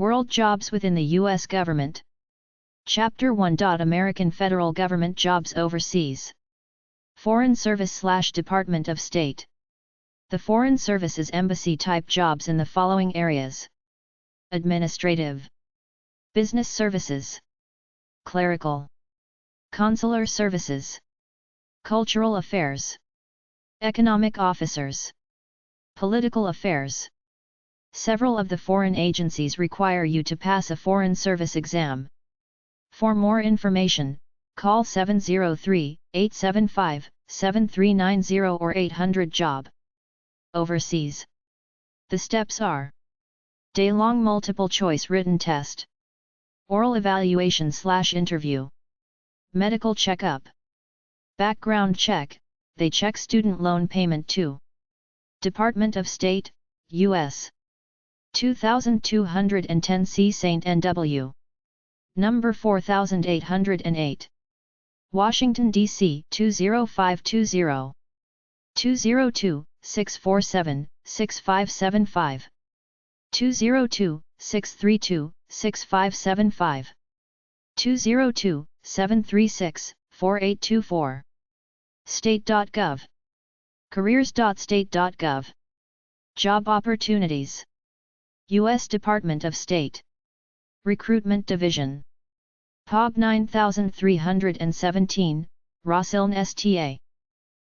World jobs within the U.S. government. Chapter 1. American federal government jobs overseas. Foreign Service/Department of State. The Foreign Service's embassy-type jobs in the following areas: administrative, business services, clerical, consular services, cultural affairs, economic officers, political affairs. Several of the foreign agencies require you to pass a Foreign Service exam. For more information, call 703-875-7390 or 800-JOB. Overseas. The steps are: day-long multiple-choice written test, oral evaluation/interview, medical checkup, background check. They check student loan payment too. Department of State, U.S. 2210 C. St. N.W. Number 4808. Washington, D.C. 20520. 202-647-6575. 202-632-6575. 202-736-4824. State.gov. Careers.state.gov. Job opportunities. U.S. Department of State. Recruitment Division. POB 9317, Rosslyn STA.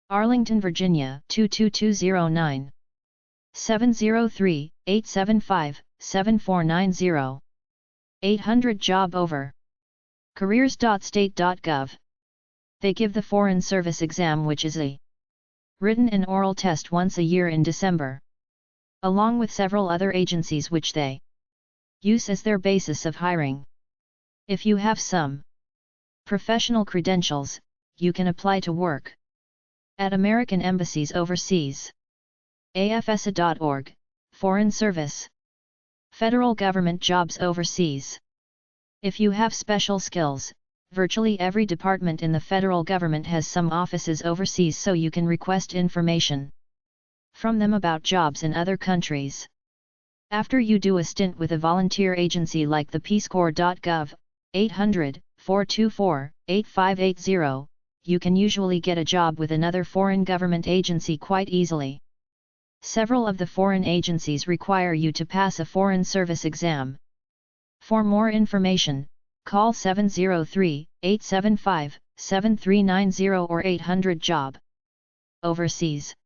Arlington, Virginia 22209. 703-875-7490. 800-JOB over. Careers.state.gov. They give the Foreign Service exam, which is a written and oral test once a year in December, along with several other agencies which they use as their basis of hiring. If you have some professional credentials, you can apply to work at American embassies overseas. AFSA.org, Foreign Service. Federal government jobs overseas. If you have special skills, virtually every department in the federal government has some offices overseas, so you can request information from them about jobs in other countries. After you do a stint with a volunteer agency like the peacecorps.gov, 800-424-8580, you can usually get a job with another foreign government agency quite easily. Several of the foreign agencies require you to pass a Foreign Service exam. For more information, call 703-875-7390 or 800-JOB. Overseas.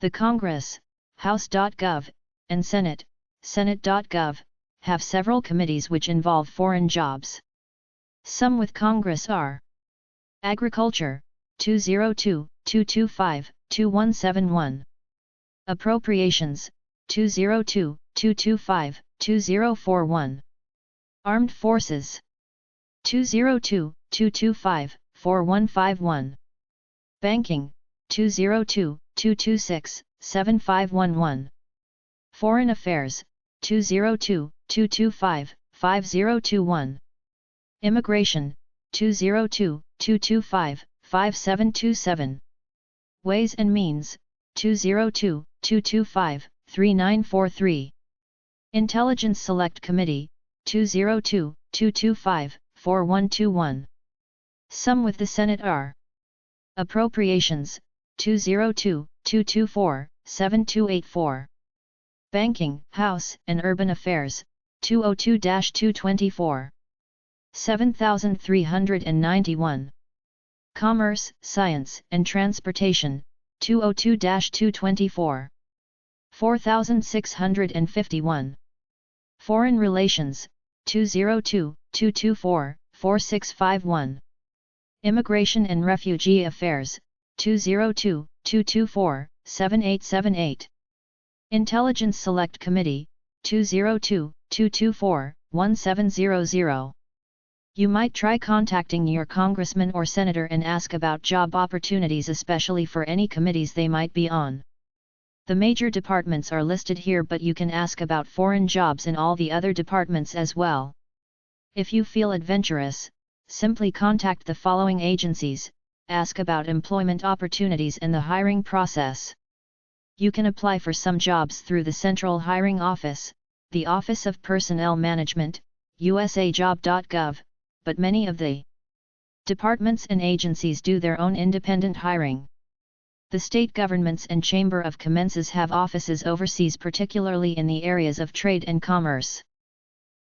The Congress, House.gov, and Senate, Senate.gov, have several committees which involve foreign jobs. Some with Congress are: Agriculture, 202-225-2171. Appropriations, 202-225-2041. Armed Forces, 202-225-4151. Banking, 202-226-7511. Foreign Affairs, 202-225-5021. Immigration, 202-225-5727. Ways and Means, 202-225-3943. Intelligence Select Committee, 202-225-4121. Some with the Senate are: Appropriations, 202-224-7284. Banking, House and Urban Affairs, 202-224. 7391. Commerce, Science and Transportation, 202-224. 4651. Foreign Relations, 202-224-4651. Immigration and Refugee Affairs, 202-224-7878. Intelligence Select Committee, 202-224-1700. You might try contacting your congressman or senator and ask about job opportunities, especially for any committees they might be on. The major departments are listed here, but you can ask about foreign jobs in all the other departments as well. If you feel adventurous, simply contact the following agencies, ask about employment opportunities and the hiring process. You can apply for some jobs through the Central Hiring Office, the Office of Personnel Management, usajob.gov, but many of the departments and agencies do their own independent hiring. The state governments and Chamber of Commerce have offices overseas, particularly in the areas of trade and commerce.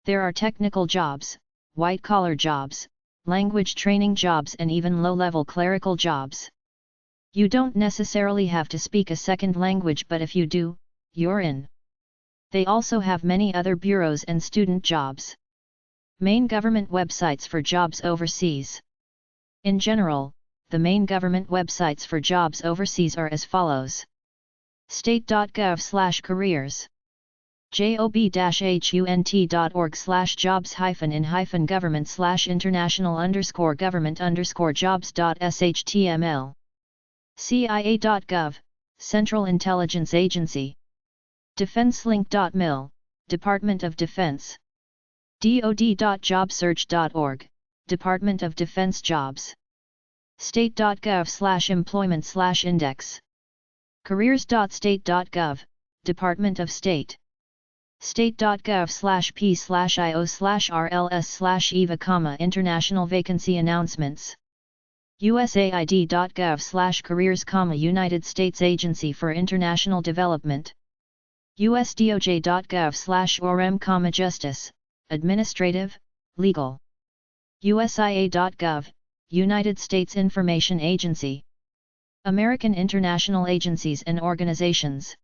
There are technical jobs, white-collar jobs, language training jobs, and even low-level clerical jobs. You don't necessarily have to speak a second language, but if you do, you're in. They also have many other bureaus and student jobs. Main government websites for jobs overseas. In general, the main government websites for jobs overseas are as follows: state.gov/careers, job-in-government/international_government_jobs.html, CIA.gov, Central Intelligence Agency, DefenseLink.mil, Department of Defense, DoD.jobsearch.org, Department of Defense Jobs, state.gov/employment/index, careers.state.gov, Department of State, state.gov/p/io/rls/eva, international vacancy announcements, usaid.gov/careers, United States Agency for International Development, usdoj.gov/orem, justice, administrative, legal, usia.gov, United States Information Agency, American International Agencies and Organizations,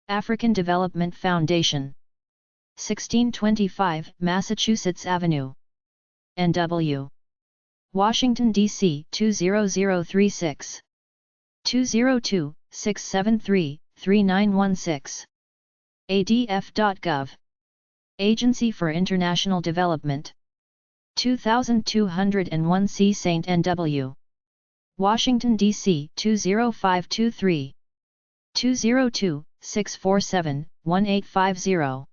African Development Foundation, 1625 Massachusetts Avenue, NW, Washington, D.C. 20036, 202-673-3916, ADF.gov, Agency for International Development, 2201 C. St. N.W., Washington, D.C. 20523, 202-647-1850,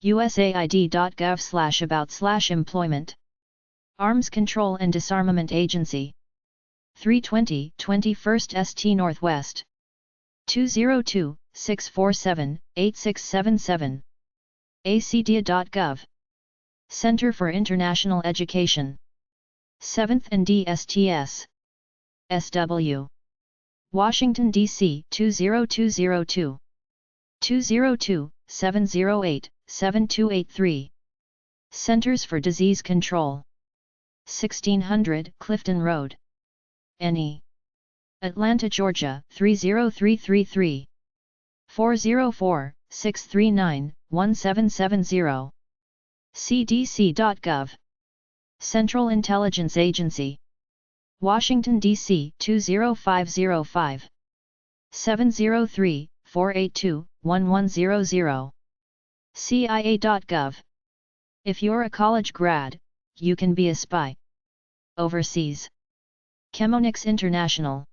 usaid.gov/about/employment, Arms Control and Disarmament Agency, 320 21st St. Northwest, 202-647-8677, acdia.gov, Center for International Education, 7th and DSTS, SW, Washington, D.C. 20202, 202-708-7283, Centers for Disease Control, 1600 Clifton Road, NE, Atlanta, Georgia 30333, 404-639-1770, cdc.gov, Central Intelligence Agency, Washington, D.C. 20505, 703-482-1100, cia.gov. If you're a college grad, you can be a spy overseas. Chemonix International,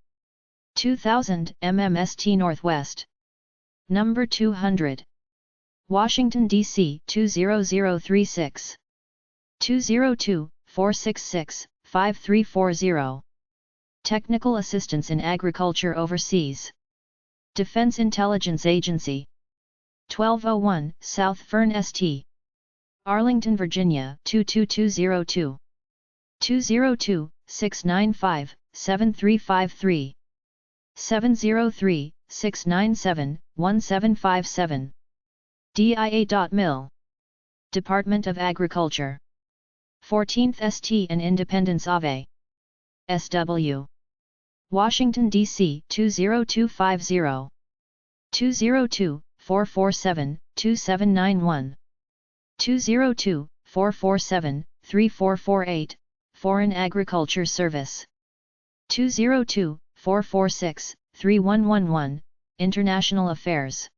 2000 MMST Northwest, number 200, Washington, D.C. 20036, 202-466-5340, Technical Assistance in Agriculture Overseas, Defense Intelligence Agency, 1201 South Fern St. Arlington, Virginia 22202, 202-695-7353, 703-697-1757, dia.mil, Department of Agriculture, 14th St. and Independence Ave, SW, Washington, D.C. 20250, 202-447-2791, 202-447-3448, Foreign Agriculture Service, 202-446-3111, International Affairs,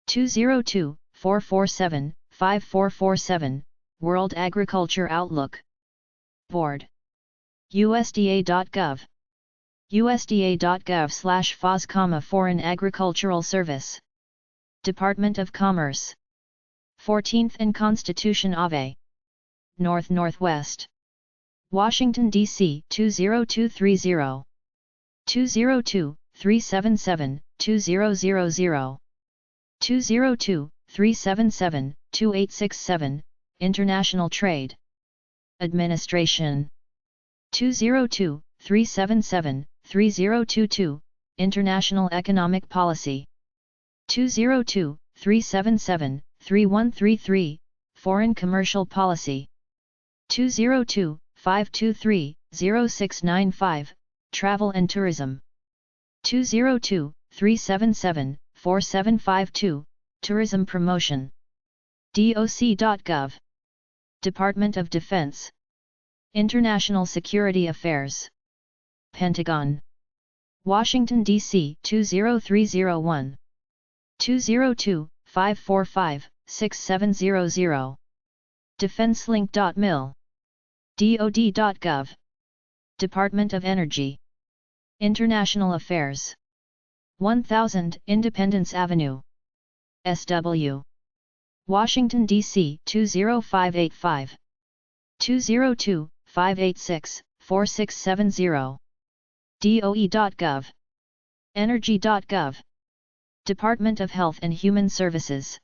202-447-5447, World Agriculture Outlook, Board, USDA.gov, USDA.gov/FOS, Foreign Agricultural Service, Department of Commerce, 14th and Constitution Ave, Northwest, Washington, D.C. 20230, 202-377-2000, 202-377-2867, International Trade Administration. 202-377-3022, International Economic Policy. 202-377-3133, Foreign Commercial Policy. 202-523-0695, Travel and Tourism. 202-377-4752, Tourism Promotion. doc.gov. Department of Defense. International Security Affairs. Pentagon. Washington, D.C. 20301. 202-545-6700. DefenseLink.mil. dod.gov. Department of Energy. International Affairs. 1000 Independence Avenue, SW. Washington, D.C. 20585. 202-586-4670. DOE.gov. Energy.gov. Department of Health and Human Services.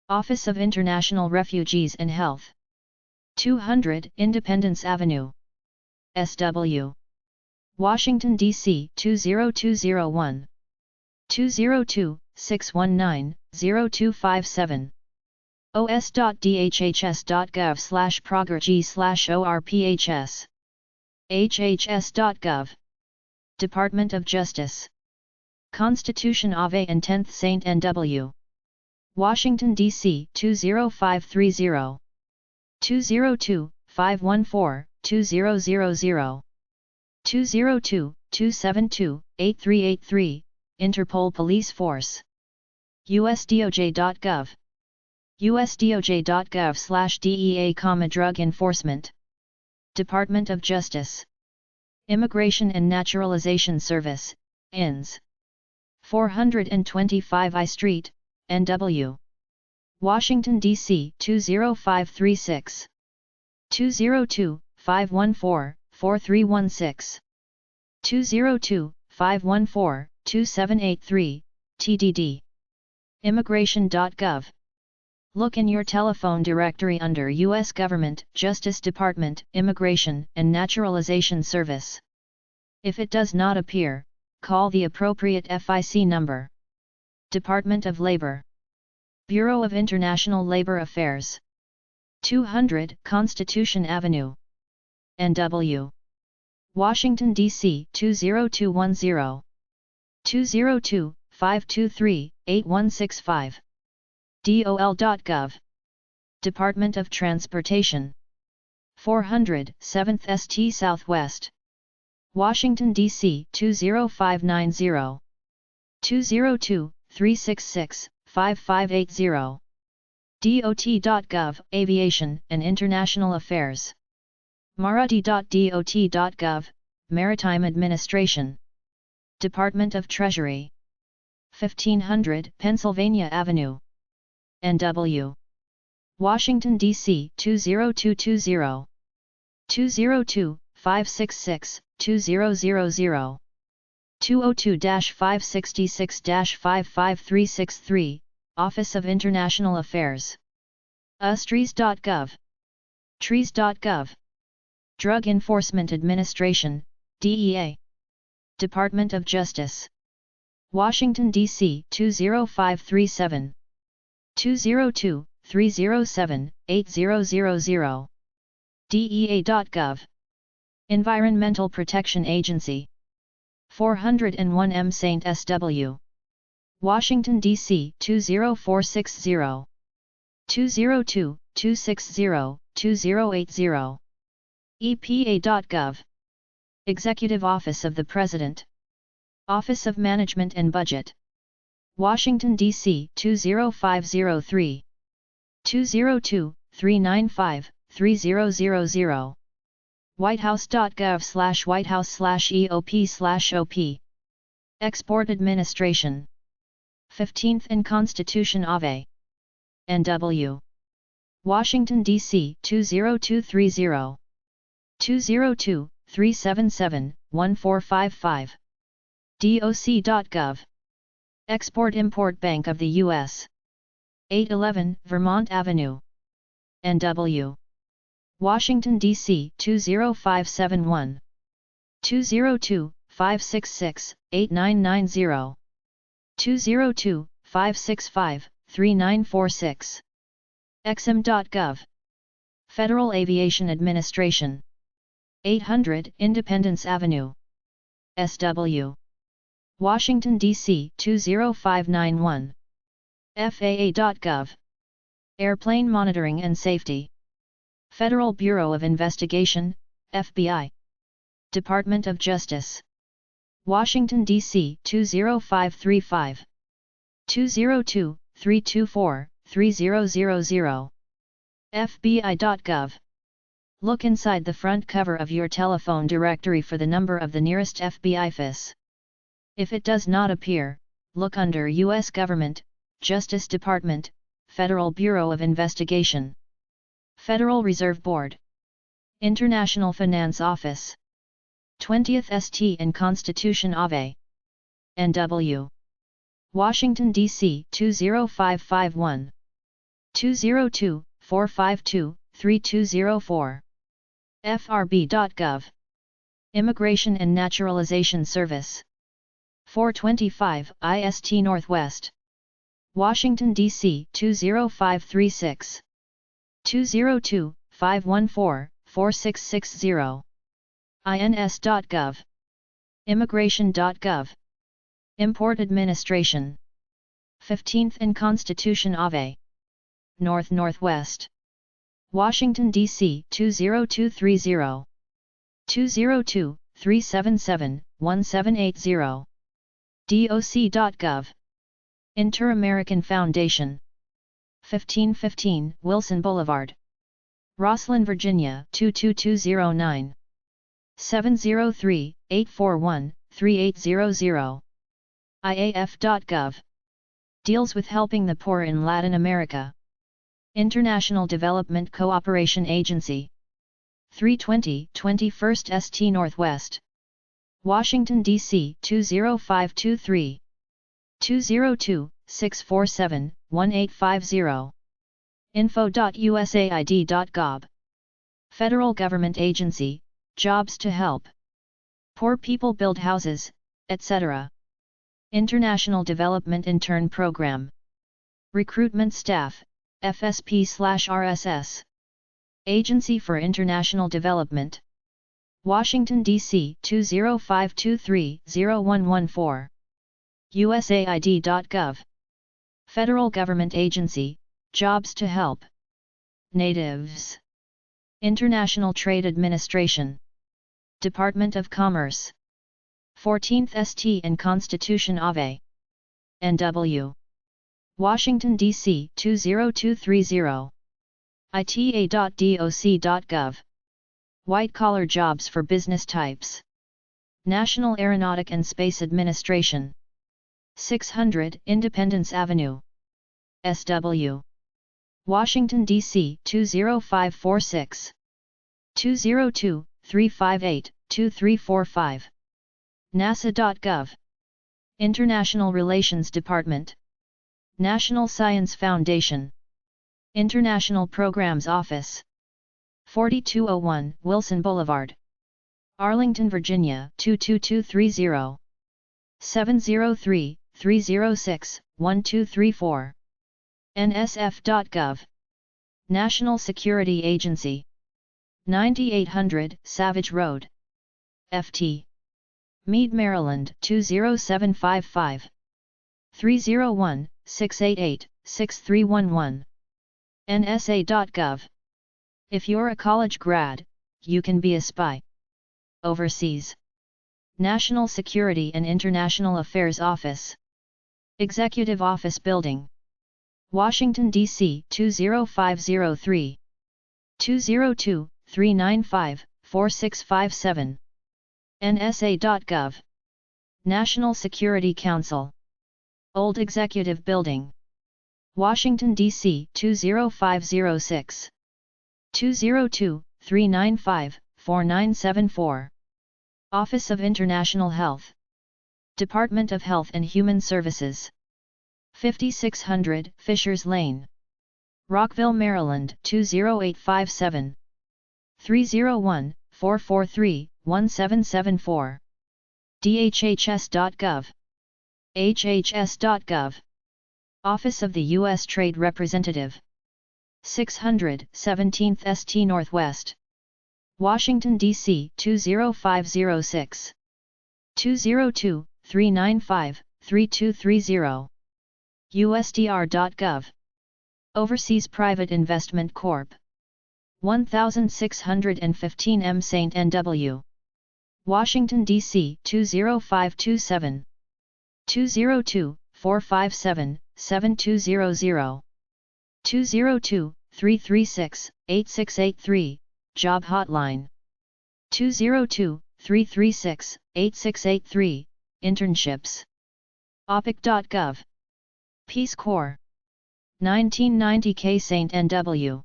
Office of International Refugees and Health. 200 Independence Avenue, SW. Washington, D.C. 20201. 202-619-0257. os.dhs.gov/progrg/orphs. hhs.gov. Department of Justice. Constitution Ave and 10th Saint NW. Washington, D.C. 20530. 202-514-2000. 202-272-8383, Interpol Police Force. usdoj.gov. usdoj.gov/DEA, Drug Enforcement. Department of Justice. Immigration and Naturalization Service, INS. 425 I Street, NW. Washington, D.C. 20536. 202-514-4316. 202-514-2783, TDD. Immigration.gov. Look in your telephone directory under U.S. Government, Justice Department, Immigration and Naturalization Service. If it does not appear, call the appropriate FIC number. Department of Labor. Bureau of International Labor Affairs. 200 Constitution Avenue, NW. Washington, D.C. 20210. 202-523-8165. dol.gov. Department of Transportation. 400 7th St. Southwest. Washington, D.C. 20590. 202-366-5580. dot.gov. Aviation and International Affairs. Maradi.dot.gov, Maritime Administration. Department of Treasury. 1500 Pennsylvania Avenue, NW. Washington, D.C. 20220. 202-566-2000. 202-566-55363, Office of International Affairs. Trees.gov. Trees.gov. Drug Enforcement Administration, DEA. Department of Justice. Washington, D.C. 20537. 202-307-8000. DEA.gov. Environmental Protection Agency. 401 St. SW. Washington, D.C. 20460. 202-260-2080. EPA.gov. Executive Office of the President. Office of Management and Budget. Washington, D.C. 20503. 202-395-3000. whitehouse.gov/whitehouse/EOP/OP. Export Administration. 15th and Constitution Ave, NW. Washington, D.C. 20230. 202-377-1455. doc.gov. Export-Import Bank of the U.S. 811 Vermont Avenue, NW, Washington, D.C. 20571, 202-566-8990, 202-565-3946. exim.gov, Federal Aviation Administration, 800 Independence Avenue, SW, Washington, D.C. 20591, FAA.gov, Airplane Monitoring and Safety, Federal Bureau of Investigation, FBI, Department of Justice, Washington, D.C. 20535, 202-324-3000, FBI.gov. Look inside the front cover of your telephone directory for the number of the nearest FBI office. If it does not appear, look under U.S. Government, Justice Department, Federal Bureau of Investigation, Federal Reserve Board, International Finance Office, 20th St. and Constitution Ave, NW, Washington, D.C. 20551, 202-452-3204, FRB.gov, Immigration and Naturalization Service, 425 IST Northwest, Washington, D.C. 20536, 202-514-4660, INS.gov, Immigration.gov, Import Administration, 15th and Constitution Ave, Northwest, Washington, D.C. 20230, 202-377-1780, DOC.gov, Inter-American Foundation, 1515 Wilson Boulevard, Rosslyn, Virginia 22209, 703-841-3800, IAF.gov, deals with helping the poor in Latin America, International Development Cooperation Agency, 320 21st St. Northwest, Washington, D.C. 20523, 202-647-1850, info.usaid.gov, Federal Government Agency, Jobs to Help Poor People Build Houses, etc. International Development Intern Program, Recruitment Staff, FSP/RSS, Agency for International Development, Washington, D.C. 20523-0114, USAID.gov, Federal Government Agency, Jobs to Help Natives, International Trade Administration, Department of Commerce, 14th St. and Constitution Ave, NW, Washington, D.C. 20230, ITA.doc.gov, White-collar jobs for business types, National Aeronautic and Space Administration, 600 Independence Avenue, SW, Washington, D.C. 20546, 202-358-2345, NASA.gov, International Relations Department, National Science Foundation, International Programs Office, 4201 Wilson Boulevard, Arlington, Virginia 22230, 703-306-1234, NSF.gov, National Security Agency, 9800 Savage Road, FT, Meade, Maryland 20755, 301-688-6311, NSA.gov. If you're a college grad, you can be a spy. Overseas, National Security and International Affairs Office, Executive Office Building, Washington, D.C. 20503, 202-395-4657, NSA.gov, National Security Council, Old Executive Building, Washington, D.C. 20506, 202-395-4974, Office of International Health, Department of Health and Human Services, 5600 Fishers Lane, Rockville, Maryland 20857. 301-443-1774. dhhs.gov. hhs.gov. Office of the U.S. Trade Representative. 600 17th St. Northwest, Washington, D.C. 20506. 202-395-3230. usdr.gov. Overseas Private Investment Corp. 1615 M. St. N.W. Washington, D.C. 20527. 202-457-7200. 202-336-8683, Job Hotline. 202-336-8683, Internships. opic.gov. Peace Corps. 1990 K. St. N.W.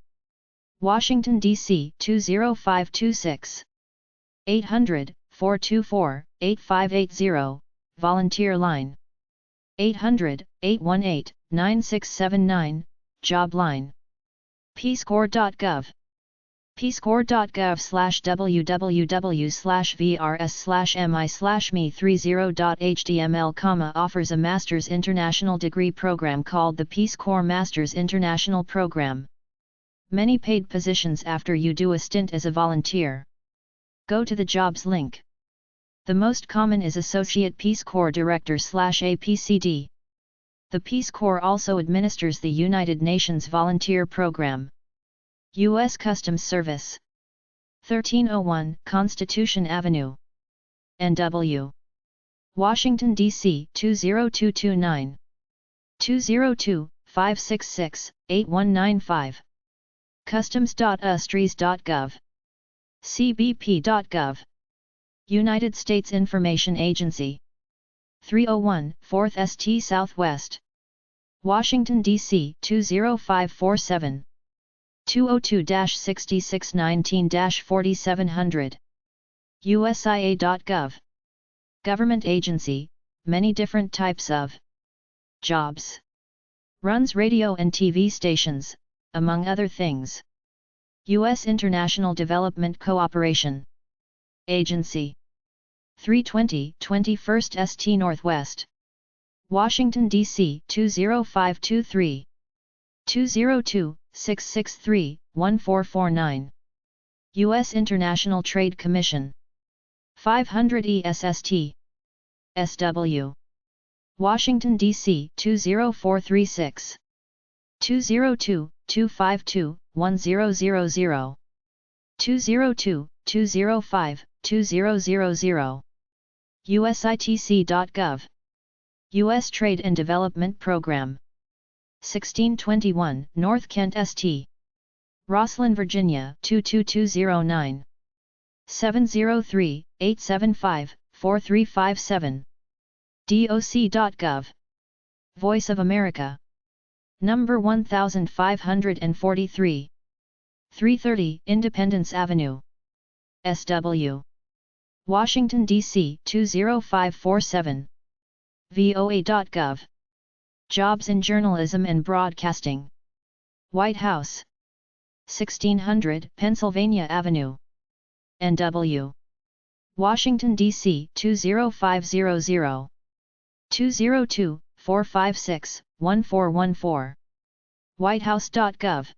Washington, D.C. 20526. 800-424-8580, Volunteer Line. 800-818-9679, Job Line. peacecorps.gov. peacecorps.gov/www/vrs/mi/me30.html, offers a Master's International Degree Program called the Peace Corps Master's International Program. Many paid positions after you do a stint as a volunteer. Go to the jobs link. The most common is Associate Peace Corps Director/APCD. The Peace Corps also administers the United Nations Volunteer Program. U.S. Customs Service. 1301 Constitution Avenue, N.W. Washington, D.C. 20229. 202-566-8195. customs.ustrees.gov. cbp.gov. United States Information Agency. 301 4th St. Southwest, Washington, D.C. 20547. 202-6619-4700. usia.gov. Government agency, many different types of jobs. Runs radio and TV stations, among other things. U.S. International Development Cooperation Agency. 320 21st St. Northwest, Washington, D.C. 20523. 202-663-1449. U.S. International Trade Commission. 500 ESST. SW. Washington, D.C. 20436. 202-252-1000. 202-205-2000. usitc.gov. U.S. Trade and Development Program. 1621 North Kent St. Rosslyn, Virginia 22209. 703-875-4357. doc.gov. Voice of America. Number 1543. 330 Independence Avenue, SW. Washington, D.C. 20547. voa.gov. Jobs in Journalism and Broadcasting. White House. 1600 Pennsylvania Avenue, NW. Washington, D.C. 20500. 202-456-1414. whitehouse.gov.